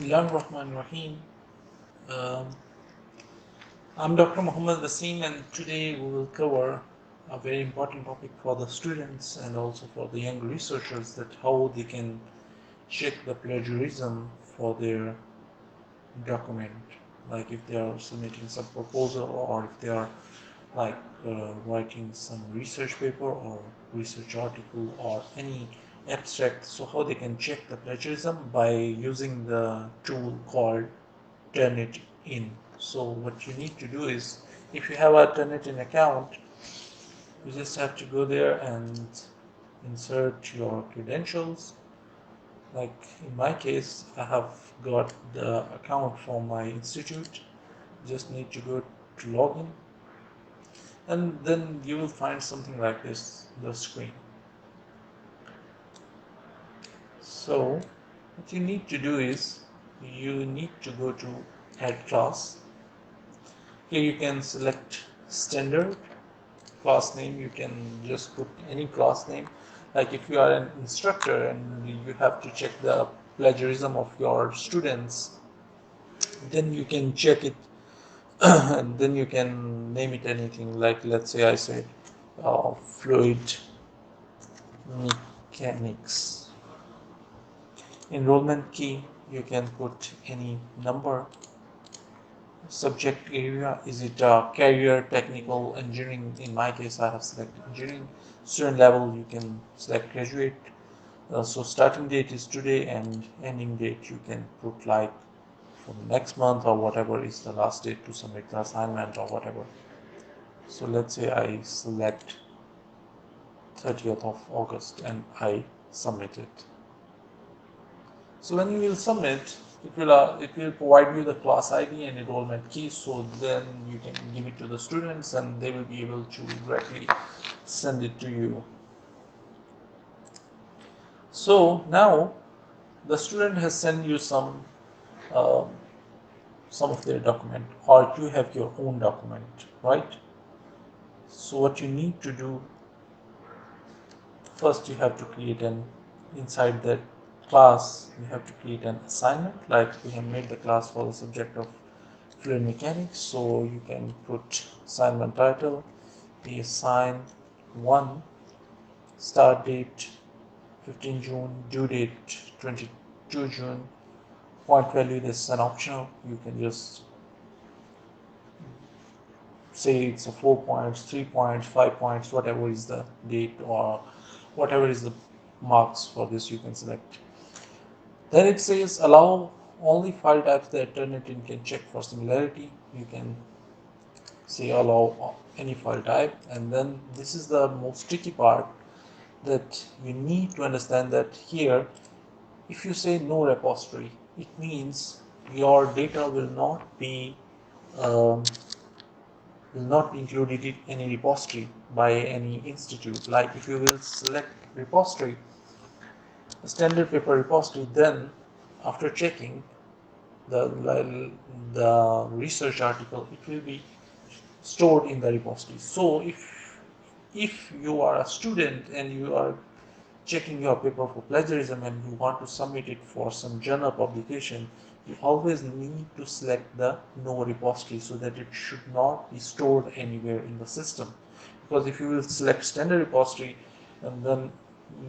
Bismillahirrahmanirrahim. Um, I'm Dr. Muhammad Wasim, and today we will cover a very important topic for the students and also for the young researchers, that how they can check the plagiarism for their document. Like if they are submitting some proposal, or if they are like writing some research paper or research article or any abstract, so how they can check the plagiarism by using the tool called Turnitin. So what you need to do is, if you have a Turnitin account, you just have to go there and insert your credentials. Like in my case, I have got the account from my institute. Just need to go to login, and then you will find something like this, the screen. So what you need to do is, you need to go to add class. Here you can select standard class name. You can just put any class name. Like if you are an instructor and you have to check the plagiarism of your students, then you can check it and then you can name it anything. Like let's say I said fluid mechanics. Enrollment key, you can put any number. Subject area, is it career, technical, engineering? In my case, I have selected engineering. Student level, you can select graduate. So starting date is today, and ending date you can put like from next month or whatever is the last date to submit the assignment or whatever. So let's say I select 30th of August and I submit it. So when you will submit, it will provide you the class ID and enrollment key. So then you can give it to the students, and they will be able to directly send it to you. So now the student has sent you um, some of their document, or you have your own document, right? So what you need to do, first you have to create an, inside that class you have to create an assignment. Like we have made the class for the subject of fluid mechanics, so you can put assignment title, the assign 1, start date 15 June, due date 22 June, point value, this is an optional. You can just say it's a 4 points, 3 points, 5 points, whatever is the date or whatever is the marks for this, you can select. Then it says allow only file types that Turnitin can check for similarity. You can say allow any file type, and then this is the most tricky part, that you need to understand that here, if you say no repository, it means your data um, will not be included in any repository by any institute. Like if you will select repository, a standard paper repository, then after checking the research article, it will be stored in the repository. So if you are a student and you are checking your paper for plagiarism and you want to submit it for some journal publication, you always need to select the no repository, so that it should not be stored anywhere in the system. Because if you will select standard repository, and then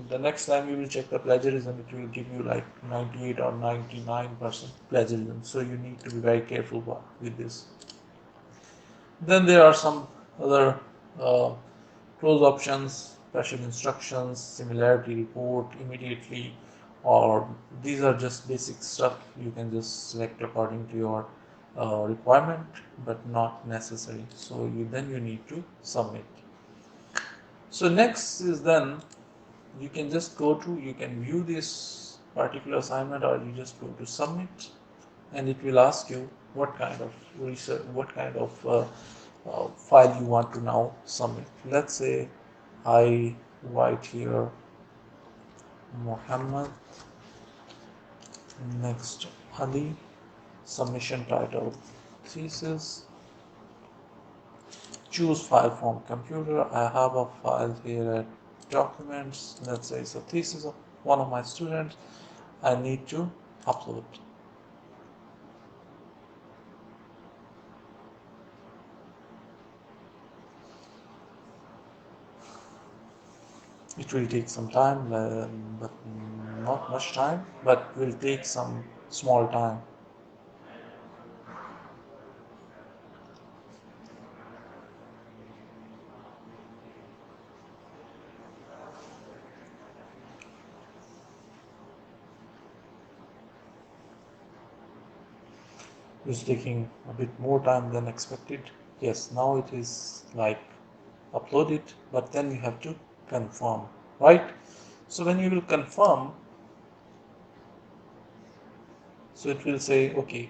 the next time you will check the plagiarism, it will give you like 98 or 99% plagiarism. So you need to be very careful with this. Then there are some other uh, close options, special instructions, similarity report immediately, or these are just basic stuff. You can just select according to your requirement, but not necessary. So you need to submit. So next is, then you can just go to, you can view this particular assignment, or you just go to submit, and it will ask you what kind of research, what kind of file you want to now submit. Let's say I write here Muhammad, next Ali, submission title thesis, choose file from computer. I have a file here at documents. Let's say it's a thesis of one of my students. I need to upload. It will take some time, but not much time, but will take some small time. It's taking a bit more time than expected. Yes, now it is like uploaded, but then you have to confirm, right? So when you will confirm, so it will say, okay,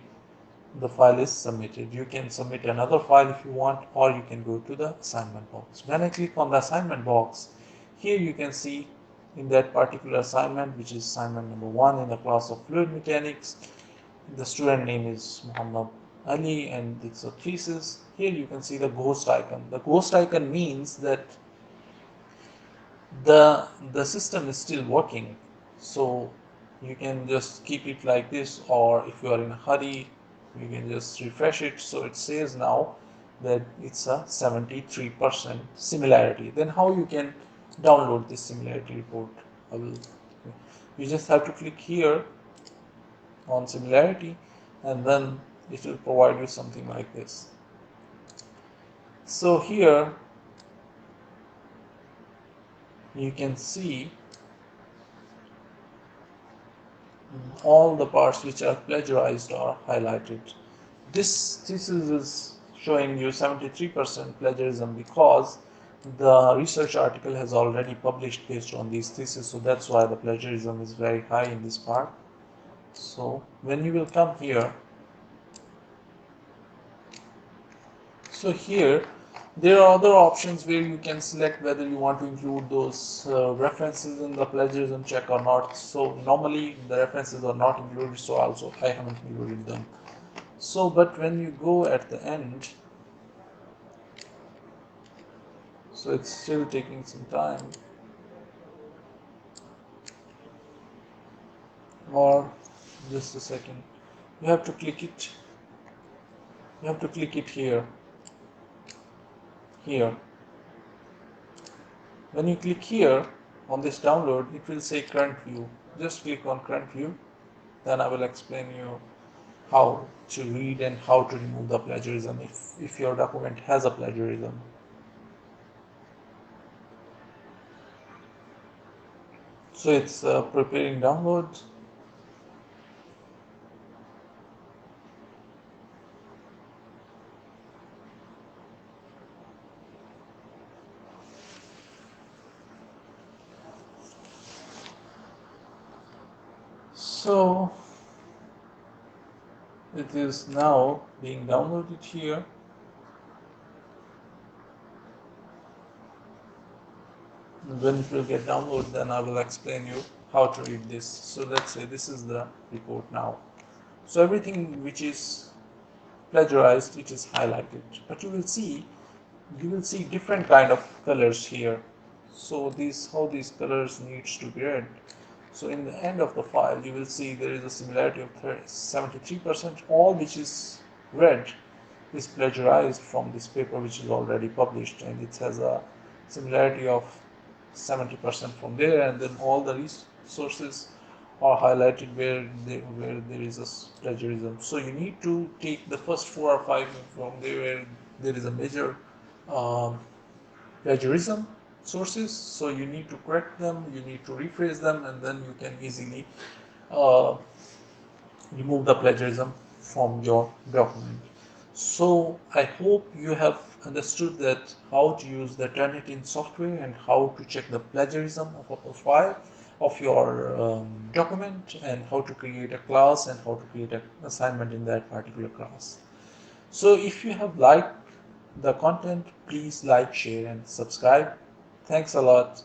the file is submitted. You can submit another file if you want, or you can go to the assignment box. When I click on the assignment box, here you can see in that particular assignment, which is assignment number 1 in the class of fluid mechanics, the student name is Muhammad Ali and it's a thesis. Here you can see the ghost icon. The ghost icon means that the system is still working, so you can just keep it like this, or if you are in a hurry you can just refresh it. So it says now that it's a 73% similarity. Then how you can download this similarity report? I will You just have to click here on similarity, and then it will provide you something like this. So here you can see all the parts which are plagiarized are highlighted. This thesis is showing you 73% plagiarism because the research article has already published based on these theses, so that's why the plagiarism is very high in this part. So when you will come here, so here there are other options where you can select whether you want to include those references in the plagiarism check or not. So normally the references are not included, so also I haven't included them. So but when you go at the end, so it's still taking some time, or just a second, you have to click it, here. When you click here on this download, it will say current view. Just click on current view, then I will explain you how to read and how to remove the plagiarism if your document has a plagiarism. So it's preparing download. So it is now being downloaded here. When it will get downloaded, then I will explain you how to read this. So let's say this is the report now. So everything which is plagiarized, it is highlighted, but you will see different kind of colors here. So these how these colors needs to be read. So in the end of the file, you will see there is a similarity of 73%. All which is red is plagiarized from this paper which is already published, and it has a similarity of 70% from there, and then all the resources are highlighted where there is a plagiarism. So you need to take the first 4 or 5 from there where there is a major um, plagiarism sources. So you need to correct them, you need to rephrase them, and then you can easily uh, remove the plagiarism from your document. So I hope you have understood that how to use the Turnitin software and how to check the plagiarism of a profile of your document, and how to create a class and how to create an assignment in that particular class. So if you have liked the content, please like, share and subscribe. Thanks a lot.